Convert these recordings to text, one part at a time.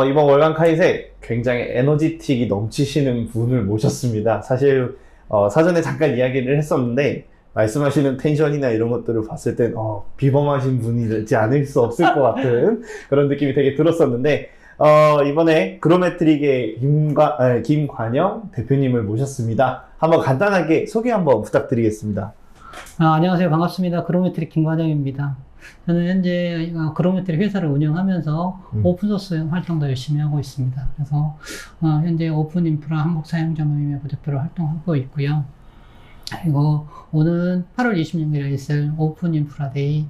이번 월간 카이세 굉장히 에너지틱이 넘치시는 분을 모셨습니다. 사실 사전에 잠깐 이야기를 했었는데 말씀하시는 텐션이나 이런 것들을 봤을 땐 비범하신 분이지 않을 수 없을 것 같은 그런 느낌이 되게 들었었는데 이번에 그로메트릭의 김관영 대표님을 모셨습니다. 한번 간단하게 소개 한번 부탁드리겠습니다. 안녕하세요. 반갑습니다. 그로메트릭 김관영입니다. 저는 현재 그로메트릭 회사를 운영하면서 오픈소스 활동도 열심히 하고 있습니다. 그래서 현재 오픈인프라 한국사용자모임의 부대표로 활동하고 있고요. 그리고 오는 8월 26일에 있을 오픈인프라데이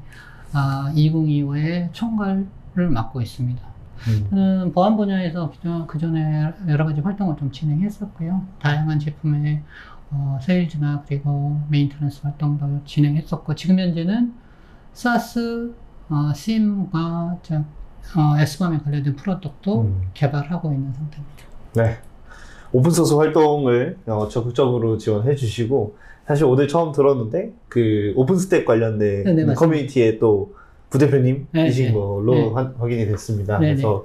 2025의 총괄을 맡고 있습니다. 저는 보안 분야에서 그전에 여러 가지 활동을 좀 진행했었고요. 다양한 제품의 세일즈나 그리고 메인테넌스 활동도 진행했었고, 지금 현재는 사스, SIEM과 S밤에 관련된 프로덕트도 개발하고 있는 상태입니다. 네. 오픈소스 활동을 적극적으로 지원해 주시고, 사실 오늘 처음 들었는데 그 오픈스택 관련된 네네, 커뮤니티에 또 부대표님이신 네, 걸로 네. 확인이 됐습니다. 네네. 그래서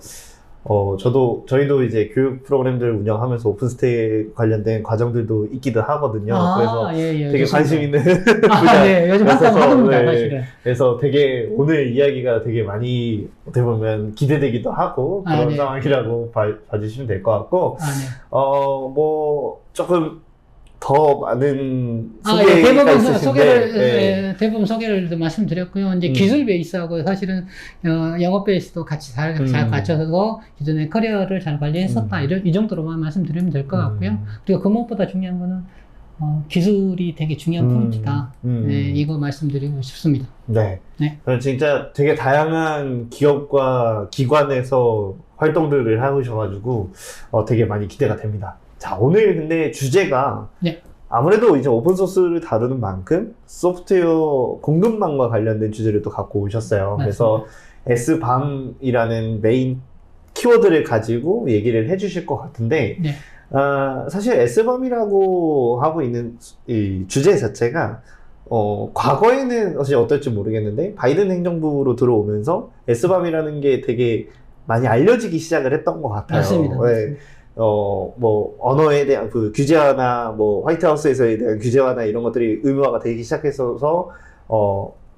저희도 이제 교육 프로그램들 운영하면서 오픈스택 관련된 과정들도 있기도 하거든요. 그래서 되게 좋습니다. 관심 있는 네, 요즘 활동합니다, 사실은. 그래서 되게 오늘 이야기가 되게 많이 어떻게 보면 기대되기도 하고 그런 네. 상황이라고 봐주시면 될 것 같고, 네. 뭐 조금 더 많은 예, 소개가 대부분 소개를 말씀드렸고요. 이제 기술 베이스하고 사실은 영업 베이스도 같이 잘 갖춰서 기존의 커리어를 잘 관리했었다. 이 정도로만 말씀드리면 될 것 같고요. 그리고 그 무엇보다 중요한 거는 기술이 되게 중요한 포인트다. 네, 이거 말씀드리고 싶습니다. 네. 네. 진짜 되게 다양한 기업과 기관에서 활동들을 하셔가지고 되게 많이 기대가 됩니다. 자, 오늘 근데 주제가 네. 아무래도 이제 오픈소스를 다루는 만큼 소프트웨어 공급망과 관련된 주제를 또 갖고 오셨어요. 맞습니다. 그래서 S밤이라는 메인 키워드를 가지고 얘기를 해주실 것 같은데, 네. 사실 S밤이라고 하고 있는 이 주제 자체가 과거에는 사실 어떨지 모르겠는데 바이든 행정부로 들어오면서 S밤이라는 게 되게 많이 알려지기 시작을 했던 것 같아요. 맞습니다. 네. 뭐 언어에 대한 그 규제화나 뭐 화이트하우스에서에 대한 규제화나 이런 것들이 의무화가 되기 시작해서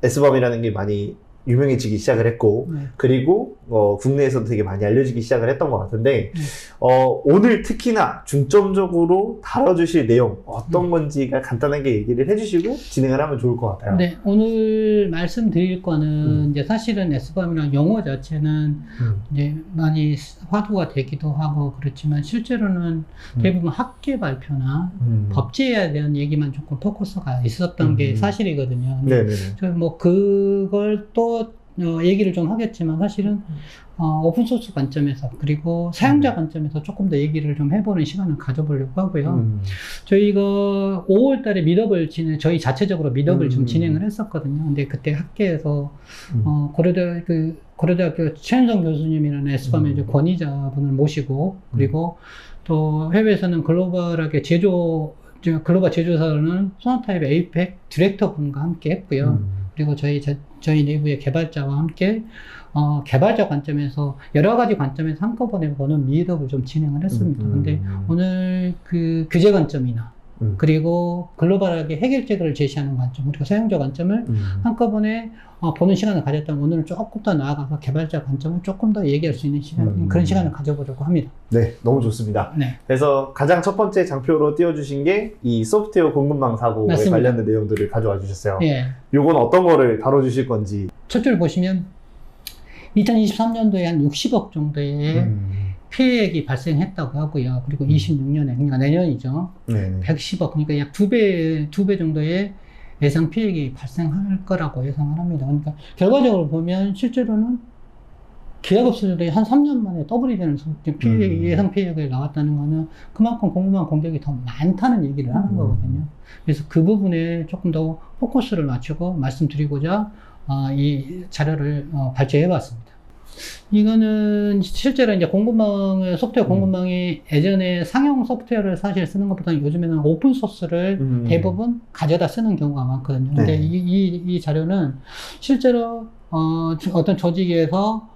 S밤이라는 게 많이 유명해지기 시작을 했고, 그리고 국내에서도 되게 많이 알려지기 시작을 했던 것 같은데, 오늘 특히나 중점적으로 다뤄주실 내용 어떤 건지가 간단하게 얘기를 해주시고 진행을 하면 좋을 것 같아요. 네, 오늘 말씀드릴 거는 이제 사실은 S밤이라는 용어 자체는 이제 많이 화두가 되기도 하고 그렇지만 실제로는 대부분 학계 발표나 법제에 대한 얘기만 조금 포커스가 있었던 게 사실이거든요. 네네. 뭐 그걸 또 얘기를 좀 하겠지만 사실은 오픈소스 관점에서 그리고 사용자 관점에서 조금 더 얘기를 좀 해보는 시간을 가져보려고 하고요. 저희가 5월 달에 미덥을 저희 자체적으로 미덥을 좀 진행을 했었거든요. 근데 그때 학계에서 고려대학교 최현성 교수님이라는 S밤의 권위자분을 모시고, 그리고 또 해외에서는 글로벌 제조사로는 소나타입 에이펙 디렉터 분과 함께 했고요. 그리고 저희 내부의 개발자와 함께 개발자 관점에서 여러 가지 관점에서 한꺼번에 보는 미덥을 좀 진행을 했습니다. 근데 오늘 그 규제 관점이나 그리고 글로벌하게 해결책을 제시하는 관점, 그리고 사용자 관점을 한꺼번에 보는 시간을 가졌다면 오늘은 조금 더 나아가서 개발자 관점을 조금 더 얘기할 수 있는 그런 시간을 가져보려고 합니다. 네, 너무 좋습니다. 네. 그래서 가장 첫 번째 장표로 띄워주신 게 이 소프트웨어 공급망 사고에 맞습니다. 관련된 내용들을 가져와 주셨어요. 예. 요건 어떤 거를 다뤄주실 건지. 첫 줄 보시면 2023년도에 한 60억 정도의 피해액이 발생했다고 하고요. 그리고 26년에, 그러니까 내년이죠. 네. 110억, 그러니까 약 두 배 정도의 예상 피해액이 발생할 거라고 예상을 합니다. 그러니까 결과적으로 보면 실제로는 기업업체들이 한 3년 만에 더블이 되는 예상 피해액이 나왔다는 거는 그만큼 공급망 공격이 더 많다는 얘기를 하는 거거든요. 그래서 그 부분에 조금 더 포커스를 맞추고 말씀드리고자 이 자료를 발췌해 봤습니다. 이거는 실제로 이제 소프트웨어 공급망이 예전에 상용 소프트웨어를 사실 쓰는 것보다는 요즘에는 오픈 소스를 대부분 가져다 쓰는 경우가 많거든요. 근데 이 자료는 실제로 어떤 조직에서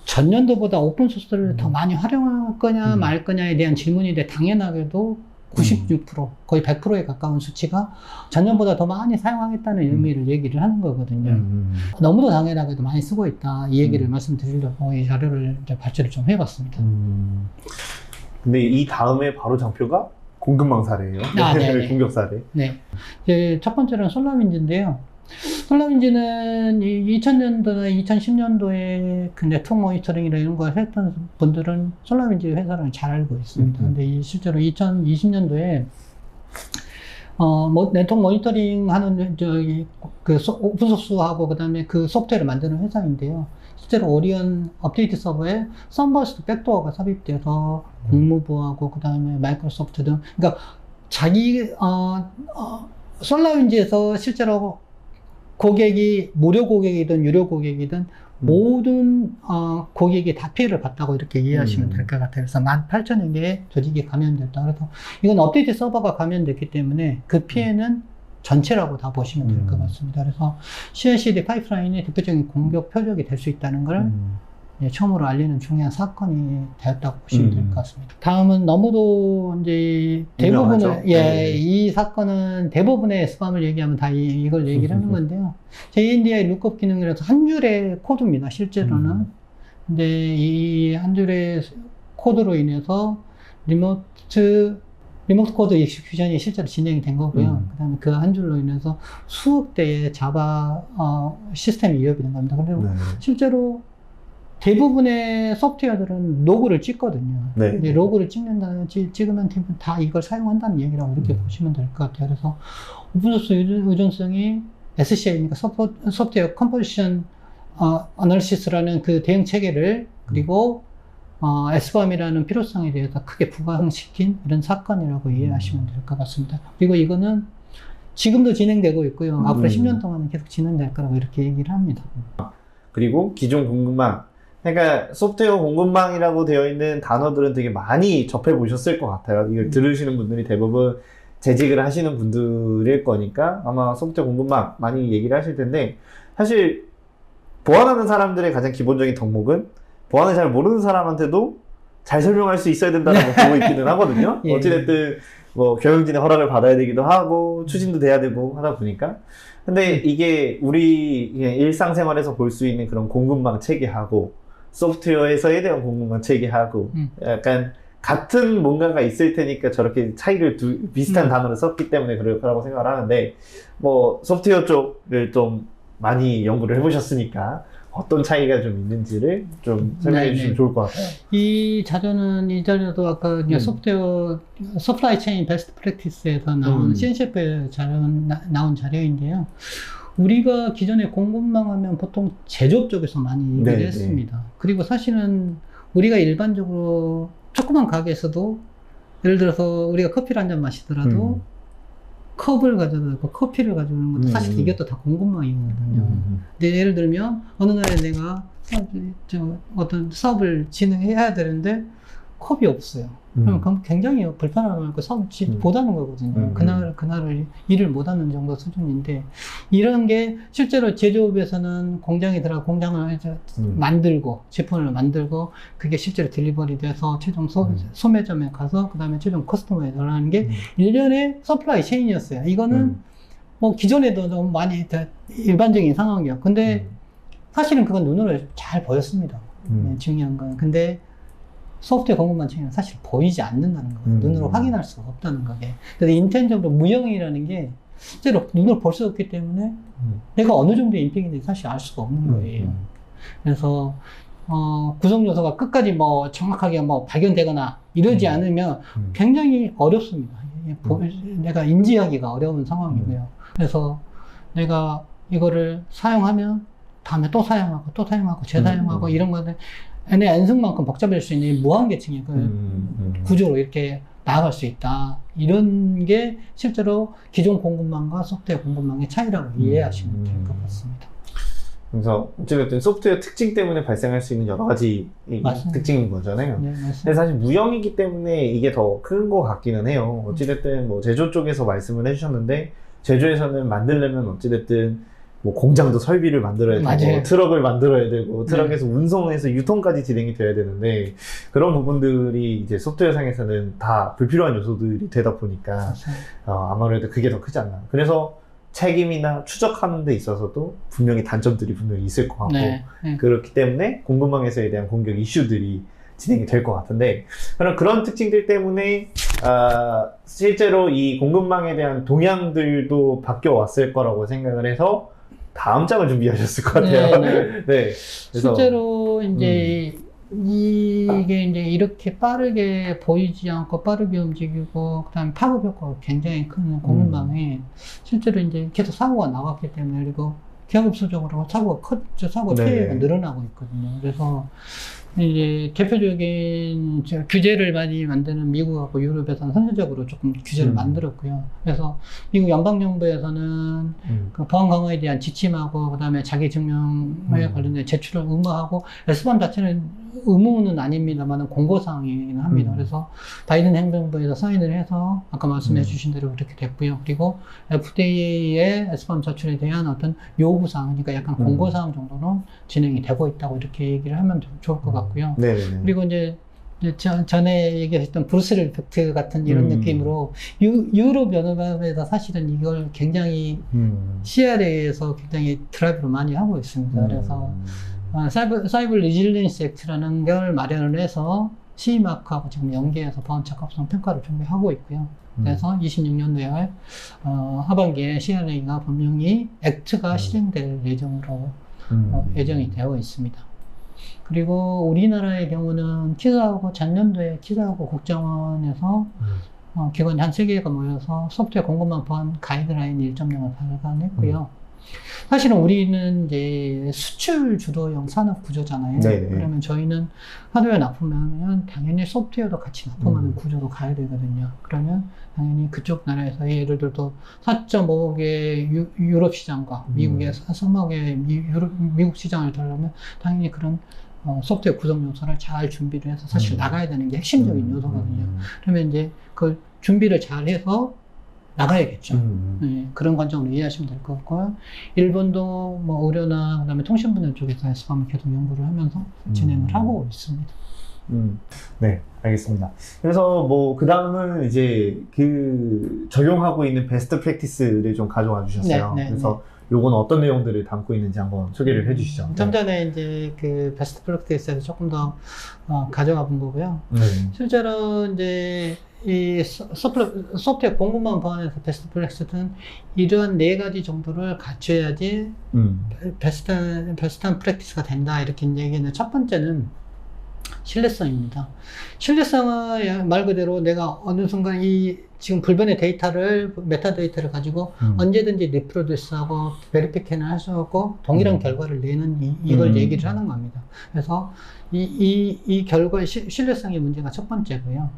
전년도보다 오픈소스를 더 많이 활용할 거냐 말 거냐에 대한 질문인데 당연하게도 96% 거의 100%에 가까운 수치가 전년보다 더 많이 사용하겠다는 의미를 얘기를 하는 거거든요. 너무도 당연하게도 많이 쓰고 있다. 이 얘기를 말씀드리려고 이 자료를 이제 발제를 좀 해봤습니다. 근데 이 다음에 바로 장표가 공급망 사례예요. 네네. 공격 사례. 네. 이제 첫 번째는 솔라윈지인데요. 솔라윈지는 2000년도나 2010년도에 그 네트워크 모니터링이나 이런 걸 했던 분들은 솔라윈지 회사를 잘 알고 있습니다. 근데 실제로 2020년도에 네트워크 모니터링 하는 오픈소스하고 그다음에 그 소프트웨어를 만드는 회사인데요. 실제로 오리온 업데이트 서버에 썬버스트 백도어가 삽입돼서 국무부하고 그다음에 마이크로소프트 등 그러니까 솔라윈지에서 실제로 고객이 무료 고객이든 유료 고객이든 모든 고객이 다 피해를 봤다고 이렇게 이해하시면 될 것 같아요. 그래서 18,000여 개의 조직이 감염됐다. 그래서 이건 업데이트 서버가 감염됐기 때문에 그 피해는 전체라고 다 보시면 될 것 같습니다. 그래서 CI/CD 파이프라인이 대표적인 공격 표적이 될 수 있다는 걸 처음으로 알리는 중요한 사건이 되었다고 보시면 될 것 같습니다. 다음은 너무도 이제 대부분의 이 사건은 대부분의 스팸을 얘기하면 다 이걸 얘기를 하는 건데요. JNDI 룩업 기능이라서 한 줄의 코드입니다. 실제로는. 근데 이 한 줄의 코드로 인해서 리모트 코드 익스큐션이 실제로 진행이 된 거고요. 그다음에 그 한 줄로 인해서 수억 대의 자바 시스템이 위협이 된 겁니다. 그리고 실제로 대부분의 소프트웨어들은 로그를 찍거든요. 근데 로그를 찍으면 다 이걸 사용한다는 얘기라고 이렇게 보시면 될 것 같아요. 그래서 오픈소스 의존성이 SCA니까 소프트웨어 컴포지션 어널리시스라는 그 대응 체계를 그리고 SBOM이라는 필요성에 대해서 크게 부각시킨 이런 사건이라고 이해하시면 될 것 같습니다. 그리고 이거는 지금도 진행되고 있고요. 앞으로 10년 동안은 계속 진행될 거라고 이렇게 얘기를 합니다. 그리고 기존 공급망. 그러니까 소프트웨어 공급망이라고 되어 있는 단어들은 되게 많이 접해 보셨을 것 같아요. 이걸 들으시는 분들이 대부분 재직을 하시는 분들일 거니까 아마 소프트웨어 공급망 많이 얘기를 하실 텐데 사실 보안하는 사람들의 가장 기본적인 덕목은 보안을 잘 모르는 사람한테도 잘 설명할 수 있어야 된다고 보고 있기는 하거든요. 예. 어찌됐든 뭐 경영진의 허락을 받아야 되기도 하고 추진도 돼야 되고 하다 보니까 근데 이게 우리 일상생활에서 볼 수 있는 그런 공급망 체계하고 소프트웨어에서에 대한 공급망 체계하고 약간 같은 뭔가가 있을 테니까 저렇게 차이를 비슷한 단어를 썼기 때문에 그럴 거라고 생각을 하는데 뭐 소프트웨어 쪽을 좀 많이 연구를 해보셨으니까 어떤 차이가 좀 있는지를 좀 설명해 주시면 좋을 것 같아요. 이 자료도 아까 소프트웨어 서플라이 체인 베스트 프랙티스에서 나온 CNCF에 나온 자료인데요. 우리가 기존에 공급망 하면 보통 제조업 쪽에서 많이 얘기를 했습니다. 그리고 사실은 우리가 일반적으로 조그만 가게에서도 예를 들어서 우리가 커피를 한 잔 마시더라도 컵을 가져다고 커피를 가져오는 것도 사실 이게 또 다 공급망이거든요. 근데 예를 들면 어느 날에 내가 어떤 사업을 진행해야 되는데 컵이 없어요. 그럼 굉장히 불편하고 사업을 못하는 거거든요. 그날을 일을 못하는 정도 수준인데 이런 게 실제로 제조업에서는 공장에 들어가 공장을 만들고 제품을 만들고 그게 실제로 딜리버리 돼서 최종 소매점에 가서 그 다음에 최종 커스터머에 전하는 게 일련의 서플라이 체인이었어요. 이거는 뭐 기존에도 좀 많이 일반적인 상황이에요. 근데 사실은 그건 눈으로 잘 보였습니다. 중요한 건. 근데 소프트웨어 공급망 체계는 사실 보이지 않는다는 거예요. 눈으로 확인할 수가 없다는 거예요. 그래서 인텐적으로 무형이라는 게 실제로 눈으로 볼 수 없기 때문에 내가 어느 정도의 임팩인지 사실 알 수가 없는 거예요. 그래서 구성 요소가 끝까지 뭐 정확하게 뭐 발견되거나 이러지 않으면 굉장히 어렵습니다. 내가 인지하기가 어려운 상황이고요. 그래서 내가 이거를 사용하면 다음에 또 사용하고 또 사용하고 재사용하고 이런 거는 내 안성만큼 복잡할 수 있는 무한계층의 구조로 이렇게 나아갈 수 있다. 이런 게 실제로 기존 공급망과 소프트웨어 공급망의 차이라고 이해하시면 될 것 같습니다. 그래서 어쨌든 소프트웨어 특징 때문에 발생할 수 있는 여러 가지 특징인 거잖아요. 네, 맞습니다. 근데 사실 무형이기 때문에 이게 더 큰 것 같기는 해요. 어찌됐든 뭐 제조 쪽에서 말씀을 해주셨는데 제조에서는 만들려면 어찌됐든 뭐 공장도 설비를 만들어야 되고 맞아요. 트럭을 만들어야 되고 네. 트럭에서 운송해서 유통까지 진행이 돼야 되는데 그런 부분들이 이제 소프트웨어상에서는 다 불필요한 요소들이 되다 보니까 아무래도 그게 더 크지 않나. 그래서 책임이나 추적하는 데 있어서도 분명히 단점들이 분명히 있을 것 같고 네. 네. 그렇기 때문에 공급망에서에 대한 공격 이슈들이 진행이 될 것 같은데 그런 특징들 때문에 실제로 이 공급망에 대한 동향들도 바뀌어 왔을 거라고 생각을 해서 다음 장을 준비하셨을 것 같아요. 네, 네. 네. 그래서 실제로 이제 이게 이제 이렇게 빠르게 보이지 않고 빠르게 움직이고 그다음에 파급 효과가 굉장히 큰 공급망에 실제로 이제 계속 사고가 나왔기 때문에 그리고 기하급수적으로 사고가 네. 피해가 늘어나고 있거든요. 그래서 이제 대표적인 규제를 많이 만드는 미국하고 유럽에서는 선제적으로 조금 규제를 만들었고요. 그래서 미국 연방정부에서는 그 보안 강화에 대한 지침하고 그다음에 자기 증명에 관련된 제출을 의무하고 S1 자체는 의무는 아닙니다만 공고사항이긴 합니다. 그래서 바이든 행정부에서 사인을 해서 아까 말씀해 주신 대로 그렇게 됐고요. 그리고 FDA의 S1 제출에 대한 어떤 요구사항, 그러니까 약간 공고사항 정도는 진행이 되고 있다고 이렇게 얘기를 하면 좋을 것 같고요. 네네네. 그리고 이제 전에 얘기했던 브루셀 이펙트 같은 이런 느낌으로 유럽 연합에서 사실은 이걸 굉장히 CRA에서 굉장히 드라이브를 많이 하고 있습니다. 그래서 사이버 리질리언스 액트라는 걸 마련을 해서 CE 마크하고 지금 연계해서 보안 적합성 평가를 준비하고 있고요. 그래서 26년도에 하반기에 CRA가 분명히 액트가 실행될 예정으로 예정이 되어 있습니다. 그리고 우리나라의 경우는 키사하고 작년도에 키사하고 국정원에서 기관이 한 3개가 모여서 소프트웨어 공급망 보안 가이드라인 1.0을 발간했고요. 사실은 우리는 이제 수출 주도형 산업 구조잖아요. 네네. 그러면 저희는 하드웨어 납품하면 당연히 소프트웨어도 같이 납품하는 구조로 가야 되거든요. 그러면 당연히 그쪽 나라에서 예를 들어 4.5억의 유럽 시장과 미국의 3억의 미국 시장을 들려면 당연히 그런 소프트웨어 구성 요소를 잘 준비를 해서 사실 나가야 되는 게 핵심적인 요소거든요. 그러면 이제 그 준비를 잘 해서 나가야겠죠. 네, 그런 관점으로 이해하시면 될 것 같고요. 일본도 뭐 의료나 그다음에 통신분야 쪽에서 S-팜을 계속 연구를 하면서 진행을 하고 있습니다. 네, 알겠습니다. 그래서 뭐 그 다음은 이제 그 적용하고 있는 베스트 프랙티스를 좀 가져와 주셨어요. 네, 그래서 요건 어떤 내용들을 담고 있는지 한번 소개를 해주시죠. 좀 전에 이제 그 베스트 프랙티스에서 조금 더 가져가 본 거고요. 실제로 이제 이 소프트웨어 공급망 보안에서 베스트 프랙티스는 이러한 4가지 정도를 갖춰야지 베스트한 프랙티스가 된다 이렇게 얘기했는데 첫 번째는 신뢰성입니다. 신뢰성은 말 그대로 내가 어느 순간 이 지금 불변의 데이터를 메타데이터를 가지고 언제든지 리프로듀스하고 베리피케이션을 할 수 있고 동일한 결과를 내는 이걸 얘기를 하는 겁니다. 그래서 이 결과의 신뢰성의 문제가 첫 번째고요.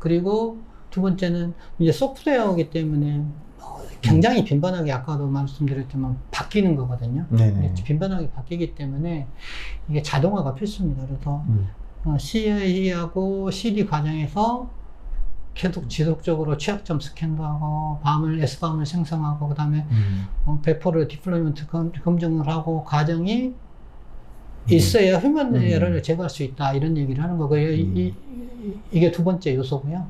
그리고 두 번째는 이제 소프트웨어이기 때문에 굉장히 빈번하게 아까도 말씀드렸지만 바뀌는 거거든요. 빈번하게 바뀌기 때문에 이게 자동화가 필수입니다. 그래서 CI하고 CD 과정에서 계속 지속적으로 취약점 스캔도 하고 S밤을 생성하고 그 다음에 배포를 디플로이먼트 검증을 하고 과정이 있어야 휴먼 에러를 제거할 수 있다 이런 얘기를 하는 거고요. 이게 두 번째 요소고요.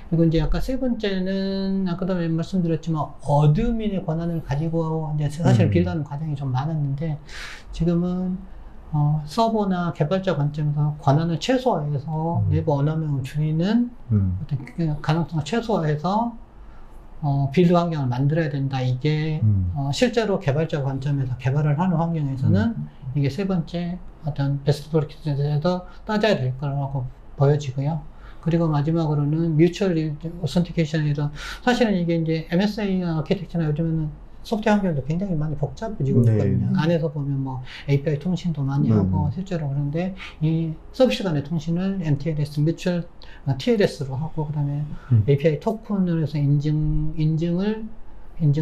그리고 이제 아까 세 번째는 아까도 말씀드렸지만 어드민의 권한을 가지고 이제 사실 빌드하는 과정이 좀 많았는데 지금은 서버나 개발자 관점에서 권한을 최소화해서 내부 언어명을 줄이는 어떤 가능성을 최소화해서 빌드 환경을 만들어야 된다. 이게 실제로 개발자 관점에서 개발을 하는 환경에서는 이게 세 번째 어떤 베스트 프랙티스에서 따져야 될 거라고 보여지고요. 그리고 마지막으로는 뮤추얼 오센티케이션이라 사실은 이게 이제 MSA나 아키텍처나 요즘에는 소프트웨어 환경도 굉장히 많이 복잡해지고 있거든요. 안에서 보면 뭐 API 통신도 많이 하고 실제로 그런데 이 서비스 간의 통신을 MTLS, 뮤추얼 TLS로 하고 그다음에 API 토큰을 해서 인증을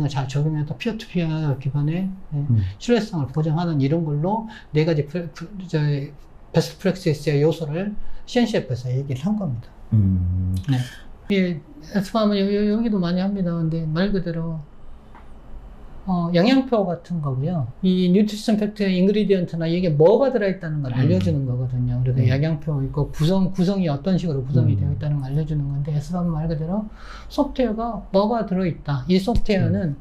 잘 적용해서 피어투피어 기반의 신뢰성을 보장하는 이런 걸로 4가지 베스트 프랙티스의 요소를 CNCF에서 얘기를 한 겁니다. 네. S-팜은 여기도 많이 합니다. 근데 말 그대로 영양표 같은 거고요. 이 뉴트리션 팩트 인그리디언트나 이게 뭐가 들어있다는 걸 알려주는 거거든요. 그래서 영양표 있고 구성이 어떤 식으로 구성이 되어 있다는 걸 알려주는 건데, S밤 말 그대로 소프트웨어가 뭐가 들어있다. 이 소프트웨어는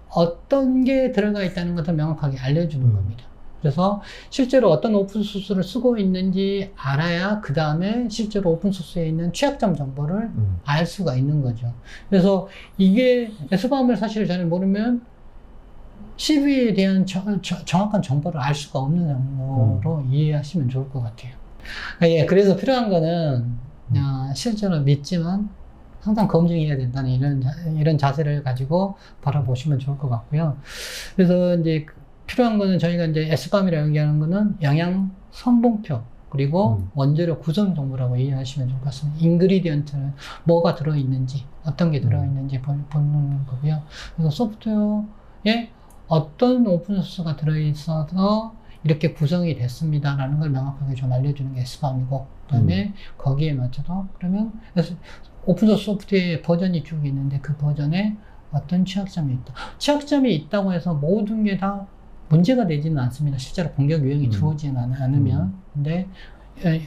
어떤 게 들어가 있다는 것을 명확하게 알려주는 겁니다. 그래서 실제로 어떤 오픈소스를 쓰고 있는지 알아야 그 다음에 실제로 오픈소스에 있는 취약점 정보를 알 수가 있는 거죠. 그래서 이게 S밤을 사실 잘 모르면 CV에 대한 정확한 정보를 알 수가 없는 정도로 이해하시면 좋을 것 같아요. 예, 그래서 필요한 거는 실제로 믿지만 항상 검증해야 된다는 이런 자세를 가지고 바라보시면 좋을 것 같고요. 그래서 이제 필요한 거는 저희가 이제 S밤이라고 얘기하는 거는 영양 성분표 그리고 원재료 구성 정보라고 이해하시면 좋을 것 같습니다. 인그리디언트는 뭐가 들어있는지 어떤 게 들어있는지 보는 거고요. 그래서 소프트웨어에 어떤 오픈소스가 들어있어서 이렇게 구성이 됐습니다라는 걸 명확하게 좀 알려주는 게 S밤이고, 그 다음에 거기에 맞춰서 그러면 오픈소스 소프트웨어의 버전이 쭉 있는데 그 버전에 어떤 취약점이 있다. 취약점이 있다고 해서 모든 게 다 문제가 되지는 않습니다. 실제로 공격 유형이 들어오지는 않으면. 근데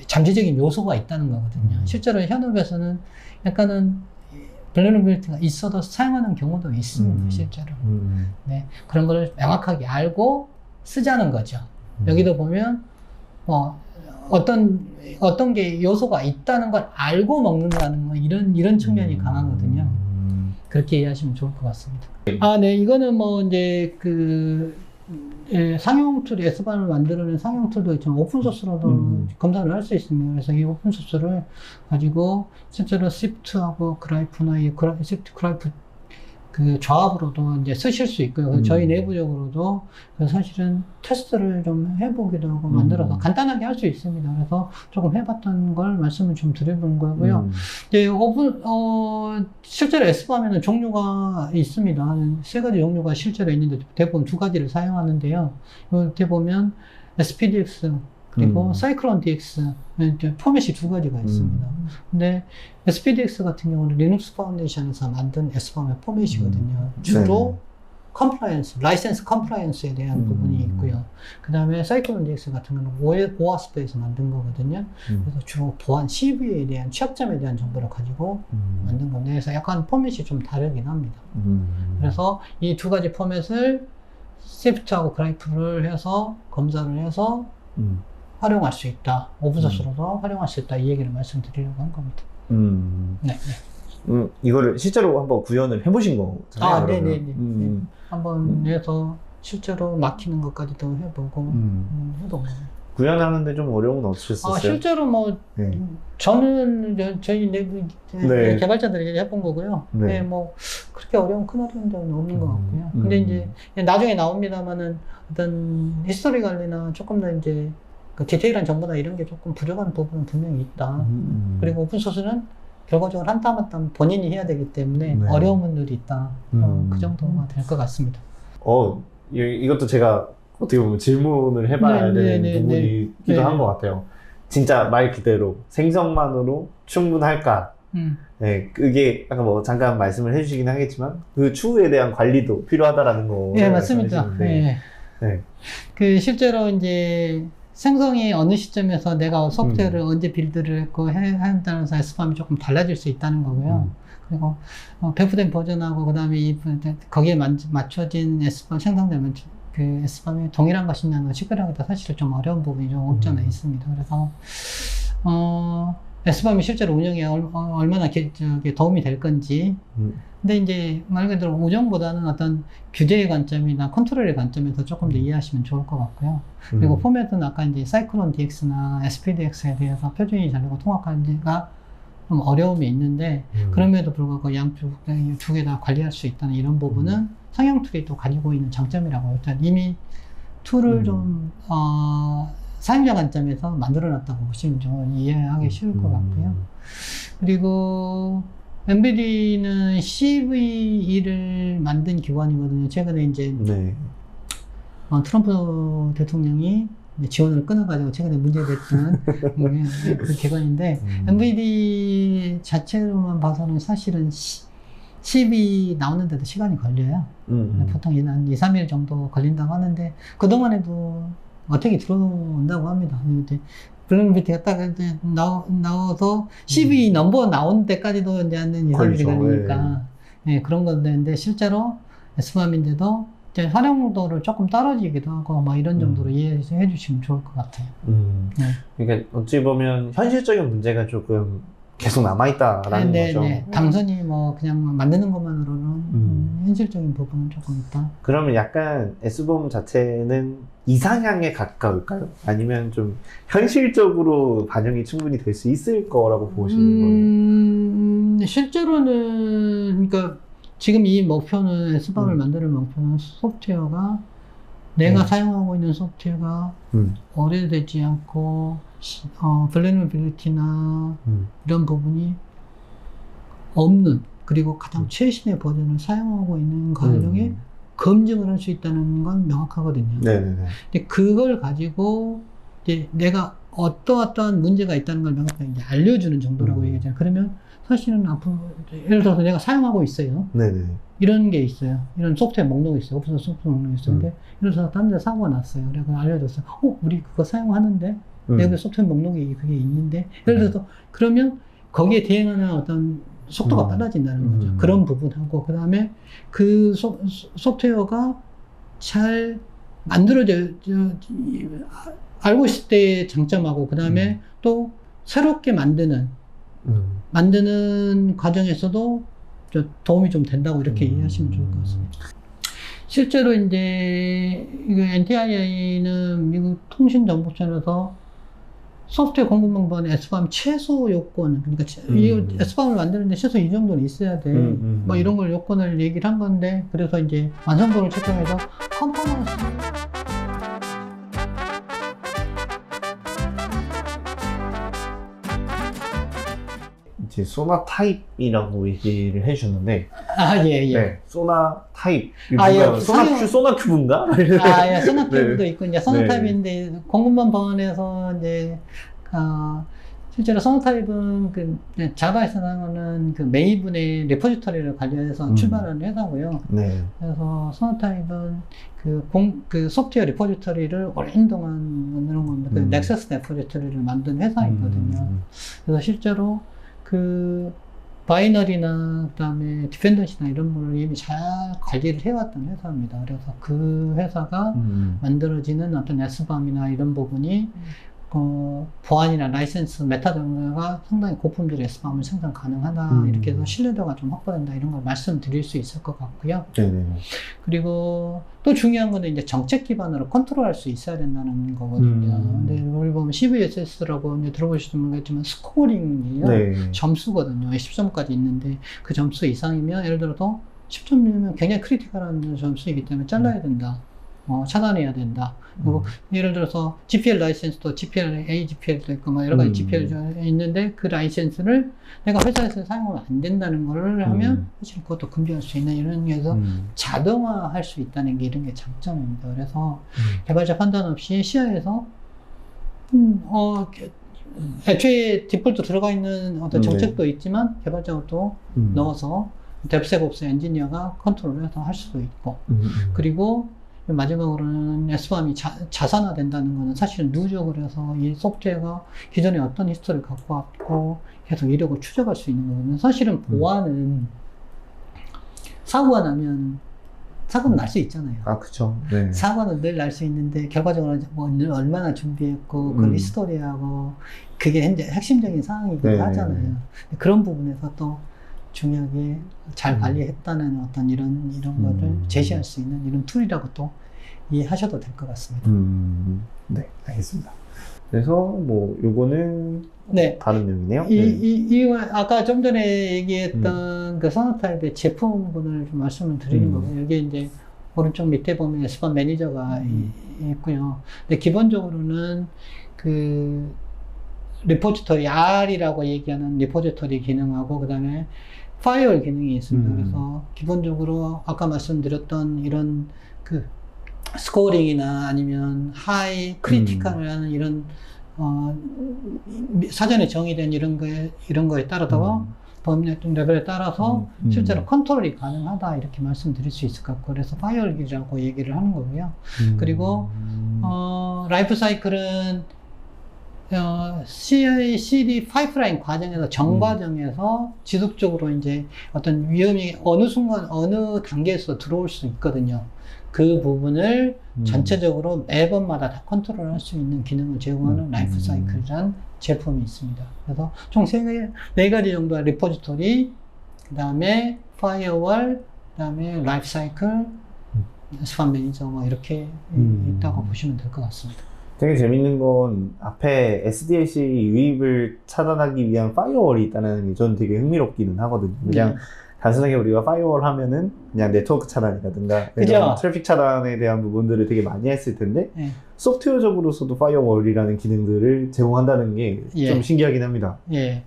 잠재적인 요소가 있다는 거거든요. 실제로 현업에서는 약간은 vulnerability가 있어도 사용하는 경우도 있습니다. 실제로. 네, 그런 걸 명확하게 알고 쓰자는 거죠. 여기도 보면 어떤 게 요소가 있다는 걸 알고 먹는다는 거, 이런 측면이 강하거든요. 그렇게 이해하시면 좋을 것 같습니다. 네, 이거는 뭐 이제 상용 툴, S밤을 만들어낸 상용 툴도 있지만 오픈소스로도 검사를 할 수 있습니다. 그래서 이 오픈소스를 가지고 실제로 시프트하고 그라이프나 이 시프트 그라이프 그 조합으로도 이제 쓰실 수 있고요. 그래서 저희 내부적으로도 사실은 테스트를 좀 해보기도 하고 만들어서 간단하게 할 수 있습니다. 그래서 조금 해봤던 걸 말씀을 좀 드려본 거고요. 이제 실제로 S밤에는 종류가 있습니다. 한 3가지 종류가 실제로 있는데 대부분 2가지를 사용하는데요. 이렇게 보면 SPDX 그리고 사이클론 DX 포맷이 2가지가 있습니다. 근데 SPDX 같은 경우는 리눅스 파운데이션에서 만든 S밤의 포맷이거든요. 주로 컴플라이언스, 라이센스 컴플라이언스에 대한 부분이 있고요. 그 다음에 사이클론 DX 같은 경우는 오아스프에서 만든 거거든요. 그래서 주로 보안 CV에 대한 취약점에 대한 정보를 가지고 만든 건데, 그래서 약간 포맷이 좀 다르긴 합니다. 그래서 이 2가지 포맷을 시프트하고 그라이프를 해서 검사를 해서 활용할 수 있다. 오픈소스로도 활용할 수 있다. 이 얘기를 말씀드리려고 한 겁니다. 네. 이거를 실제로 한번 구현을 해보신 거잖아요. 네네네. 한번 해서 실제로 막히는 것까지도 해보고 해본 거예요. 구현하는데 좀 어려움은 없으셨어요? 실제로 뭐 저는 저희 내부 개발자들이 해본 거고요. 네, 뭐 그렇게 큰 어려운 점은 없는 것 같고요. 근데 이제 나중에 나옵니다만은 어떤 히스토리 관리나 조금 더 이제 디테일한 정보나 이런 게 조금 부족한 부분은 분명히 있다. 그리고 오픈소스는 결과적으로 한 땀 한 땀 본인이 해야 되기 때문에 어려운 분들이 있다. 그 정도가 될 것 같습니다. 이것도 제가 어떻게 보면 질문을 해봐야 되는 부분이기도 한 것 같아요. 진짜 말 그대로 생성만으로 충분할까? 네, 그게 아까 뭐 잠깐 말씀을 해주시긴 하겠지만 그 추후에 대한 관리도 필요하다라는 거. 네, 맞습니다. 네. 실제로 이제 생성이 어느 시점에서 내가 소프트웨어를 언제 빌드를 했고 하는 따라서 S밤이 조금 달라질 수 있다는 거고요. 그리고 배포된 버전하고 그다음에 거기에 맞춰진 S밤 생성되면 그 S밤이 동일한 것이냐는 식별하기도 사실 좀 어려운 부분이 좀 없지 않아 있습니다. 그래서 S밤이 실제로 운영에 얼마나 도움이 될 건지. 근데 이제 말 그대로 운영보다는 어떤 규제의 관점이나 컨트롤의 관점에서 조금 더 이해하시면 좋을 것 같고요. 그리고 포맷은 아까 이제 사이클론 DX나 SPDX에 대해서 표준이 잘 되고 통합하기가 좀 어려움이 있는데, 그럼에도 불구하고 양쪽 2개 다 관리할 수 있다는 이런 부분은 상용 툴이 또 가지고 있는 장점이라고 일단 이미 툴을 좀 사용자 관점에서 만들어놨다고 보시면 좀 이해하기 쉬울 것 같고요. 그리고 MBD는 CVE를 만든 기관이거든요. 최근에 이제 트럼프 대통령이 지원을 끊어가지고 최근에 문제됐던 그 기관인데 MBD 자체로만 봐서는 사실은 10이 나오는데도 시간이 걸려요. 보통 한 2, 3일 정도 걸린다고 하는데, 그동안에도 어떻게 들어온다고 합니다. 이제 블랙비티가 딱 이제 나와서 10이 넘버 나온 데까지도 이제 한 2, 3일이 걸리니까, 예, 그런 건데, 실제로 S밤인데도 이제 활용도를 조금 떨어지기도 하고, 뭐 이런 정도로 이해해 주시면 좋을 것 같아요. 네. 그러니까 어찌 보면 현실적인 문제가 조금 계속 남아있다라는 거죠. 네. 단순히 뭐 그냥 만드는 것만으로는 현실적인 부분은 조금 있다. 그러면 약간 S봄 자체는 이상향에 가까울까요? 아니면 좀 현실적으로 반영이 충분히 될 수 있을 거라고 보시는 거예요? 실제로는, 그러니까 지금 이 목표는, S밤을 만드는 목표는 소프트웨어가 내가 사용하고 있는 소프트웨어가 오래되지 않고, vulnerability나 이런 부분이 없는, 그리고 가장 최신의 버전을 사용하고 있는 가정에 검증을 할 수 있다는 건 명확하거든요. 네네네. 근데 그걸 가지고 이제 내가 어떠한 문제가 있다는 걸 명확하게 이제 알려주는 정도라고 얘기하잖아요. 그러면 사실은 앞으로, 예를 들어서 내가 사용하고 있어요. 네네. 이런 게 있어요. 이런 소프트웨어 목록이 있어요. 오픈소스 소프트웨어 목록이 있어요. 근데 예를 들어서 다른 데 사고가 났어요. 그래서 알려줬어요. 우리 그거 사용하는데 내가 소프트웨어 목록이 그게 있는데, 예를 들어서 그러면 거기에 대응하는 어떤 속도가 빨라진다는 거죠. 그런 부분하고, 그 다음에 그 소프트웨어가 잘 알고 있을 때의 장점하고, 그 다음에 또 새롭게 만드는 과정에서도 도움이 좀 된다고 이렇게 이해하시면 좋을 것 같습니다. 실제로 이제 NTIA는 미국 통신정보청에서 소프트웨어 공급 방법은 S밤 최소 요건, 그러니까 이 S밤을 만드는데 최소 이 정도는 있어야 돼. 뭐 이런 걸 요건을 얘기를 한 건데, 그래서 이제 완성도를 측정해서 컴포넌스 이제 소나 타입이라고 얘기를 해주셨는데, 예. 네, 소나 타입. 예. 소나 큐브인가? 예, 소나 큐브도 네. 있고, 이제 소나 타입인데, 공급망 번에서 이제, 실제로 소나 타입은 자바에서 나오는 그 메이븐의 레포지터리를 관리해서 출발하는 회사고요. 네. 그래서 소나 타입은 그 소프트웨어 레포지터리를 오랜 동안 만드는 겁니다. 그 넥서스 레포지터리를 만든 회사이거든요. 그래서 실제로 그 바이너리나 그다음에 디펜던시나 이런 거를 이미 잘 관리를 해왔던 회사입니다. 그래서 그 회사가 만들어지는 어떤 S밤이나 이런 부분이 보안이나 라이센스 메타데이터가 상당히 고품질의 S밤을 생산 가능하다, 이렇게 해서 신뢰도가 좀 확보된다, 이런 걸 말씀드릴 수 있을 것 같고요. 네네. 그리고 또 중요한 거는 이제 정책 기반으로 컨트롤할 수 있어야 된다는 거거든요. 근데 우리 보면 CVSS라고 이제 들어보시면 모르겠지만 스코어링이에요. 네. 점수거든요. 10점까지 있는데 그 점수 이상이면, 예를 들어서 10점이면 굉장히 크리티컬한 점수이기 때문에 잘라야 된다. 차단해야 된다. 그리고 예를 들어서 GPL 라이센스도 GPL, AGPL도 있고 막 여러 가지 GPL이 있는데, 그 라이센스를 내가 회사에서 사용하면 안 된다는 거를 하면 사실 그것도 금지할 수 있는, 이런 게서 자동화할 수 있다는 게 이런 게 장점입니다. 그래서 개발자 판단 없이 시야에서 애초에 디폴트 들어가 있는 어떤 정책도 있지만 개발자도 넣어서 뎁스옵스 엔지니어가 컨트롤해서 할 수도 있고, 그리고 마지막으로는 S밤이 자산화된다는 것은 사실은 누적을 해서 이 소프트웨어가 기존에 어떤 히스토리를 갖고 왔고 계속 이력을 추적할 수 있는 거거든요. 사실은 보안은 사고가 나면 사고는 날 수 있잖아요. 그쵸. 네. 사고는 늘 날 수 있는데 결과적으로 뭐 얼마나 준비했고 그 히스토리하고 그게 핵심적인 상황이기도 하잖아요. 그런 부분에서 또 중요하게 잘 관리했다는 어떤 이런 거를 제시할 수 있는 이런 툴이라고 또 이해하셔도 될 것 같습니다. 네, 알겠습니다. 그래서 뭐 요거는 네. 다른 내용이네요. 아까 좀 전에 얘기했던 그 소나타입의 제품군을 좀 말씀을 드리는 거고요. 여기 이제 오른쪽 밑에 보면 S밤 매니저가 있고요. 근데 기본적으로는 그 리포지터리, R이라고 얘기하는 리포지터리 기능하고, 그 다음에 파이어월 기능이 있습니다. 그래서 기본적으로 아까 말씀드렸던 이런 그 스코어링이나 아니면 하이 크리티컬이라는 이런 사전에 정의된 이런 거에 따라서 범위 레벨에 따라서 음. 실제로 컨트롤이 가능하다 이렇게 말씀드릴 수 있을 것 같고 그래서 파이어월이라고 얘기를 하는 거고요. 그리고 라이프 사이클은 CI/CD 파이프라인 과정에서 전 과정에서 지속적으로 이제 어떤 위험이 어느 순간 어느 단계에서 들어올 수 있거든요. 그 부분을 전체적으로 매번마다 다 컨트롤할 수 있는 기능을 제공하는 라이프 사이클이라는 제품이 있습니다. 그래서 총 네 가지 정도의 리포지토리, 그 다음에 파이어월, 그 다음에 라이프 사이클, 스팟 매니저 뭐 이렇게 있다고 보시면 될 것 같습니다. 되게 재밌는 건 앞에 SDLC 유입을 차단하기 위한 파이어월이 있다는 게 저는 되게 흥미롭기는 하거든요. 그냥 단순하게 우리가 파이어월 하면은 그냥 네트워크 차단이라든가 이런 트래픽 차단에 대한 부분들을 되게 많이 했을 텐데 소프트웨어적으로서도 파이어월이라는 기능들을 제공한다는 게 좀 신기하긴 합니다. 예.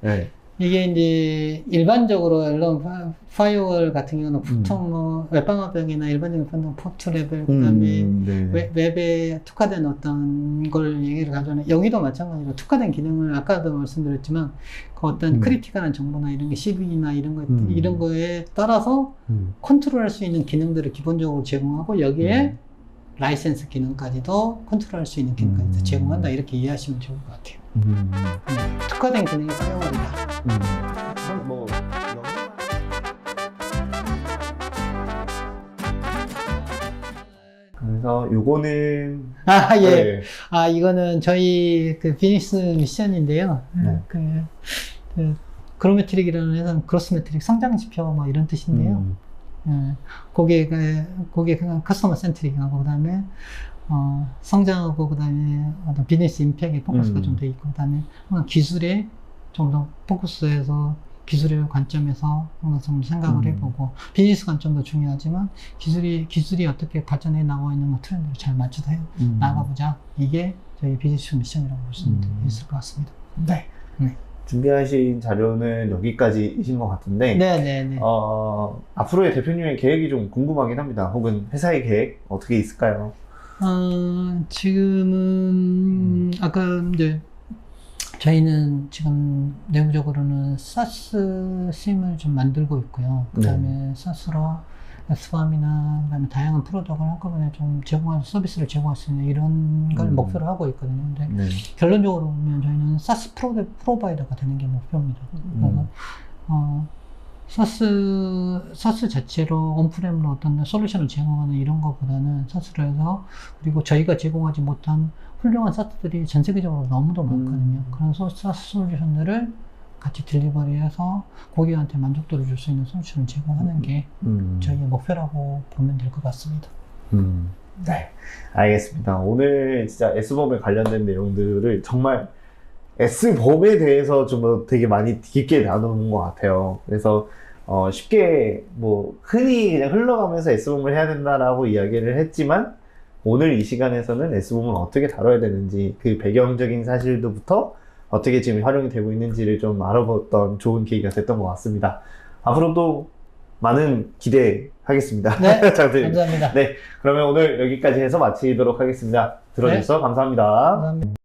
이게 이제 일반적으로 이런 파이어월 같은 경우는 보통 뭐 웹방화벽이나 일반적인 포트 레벨 그다음에 웹에 특화된 어떤 걸 얘기를 가져오는 여기도 마찬가지로 특화된 기능을 아까도 말씀드렸지만 그 어떤 크리티컬한 정보나 이런 게 CV나 이런 거에 따라서 컨트롤할 수 있는 기능들을 기본적으로 제공하고 여기에 라이센스 기능까지도 컨트롤할 수 있는 기능까지도 제공한다 이렇게 이해하시면 좋을 것 같아요. 특화된 기능이 파이어월이다. 뭐 그래서 요거는 예. 이거는 저희 그 비즈니스 미션인데요. 그 그로메트릭이라는 회사는 그로스 메트릭 성장 지표 뭐 이런 뜻인데요. 고객 커스터머 센트릭하고 그다음에 성장하고 그다음에 어떤 비즈니스 임팩에 포커스가 좀 돼 있고 그다음에 기술에 좀 더 포커스해서 기술의 관점에서 항상 좀 생각을 해보고 비즈니스 관점도 중요하지만 기술이 어떻게 발전해 나가고 있는 트렌드를 잘 맞춰서 나가보자. 이게 저희 비즈니스 미션이라고 볼 수 있을 것 같습니다. 네. 준비하신 자료는 여기까지이신 것 같은데 네네네. 앞으로의 대표님의 계획이 좀 궁금하긴 합니다. 혹은 회사의 계획 어떻게 있을까요? 지금은 아까 이제 저희는 지금 내부적으로는 사스 심을 좀 만들고 있고요. 그 다음에 사스로 SBAM이나 그다음에 다양한 프로덕트를 한꺼번에 좀 서비스를 제공할 수 있는 이런 걸 목표로 하고 있거든요. 근데 결론적으로 보면 저희는 사스 프로바이더가 되는 게 목표입니다. 그래서 사스 자체로 온프렘으로 어떤 솔루션을 제공하는 이런 것보다는 사스로 해서 그리고 저희가 제공하지 못한 훌륭한 사스들이 전 세계적으로 너무도 많거든요. 그런 사스 솔루션들을 같이 딜리버리해서 고객한테 만족도를 줄 수 있는 솔루션을 제공하는 게 저희의 목표라고 보면 될 것 같습니다. 네, 알겠습니다. 오늘 진짜 S범에 관련된 내용들을 정말 S범에 대해서 좀 되게 많이 깊게 나누는 것 같아요. 그래서 쉽게 뭐 흔히 그냥 흘러가면서 S범을 해야 된다라고 이야기를 했지만 오늘 이 시간에서는 S범을 어떻게 다뤄야 되는지 그 배경적인 사실부터 어떻게 지금 활용이 되고 있는지를 좀 알아봤던 좋은 계기가 됐던 것 같습니다. 앞으로도 많은 기대하겠습니다. 네, 감사합니다. 네, 그러면 오늘 여기까지 해서 마치도록 하겠습니다. 들어주셔서 감사합니다. 감사합니다.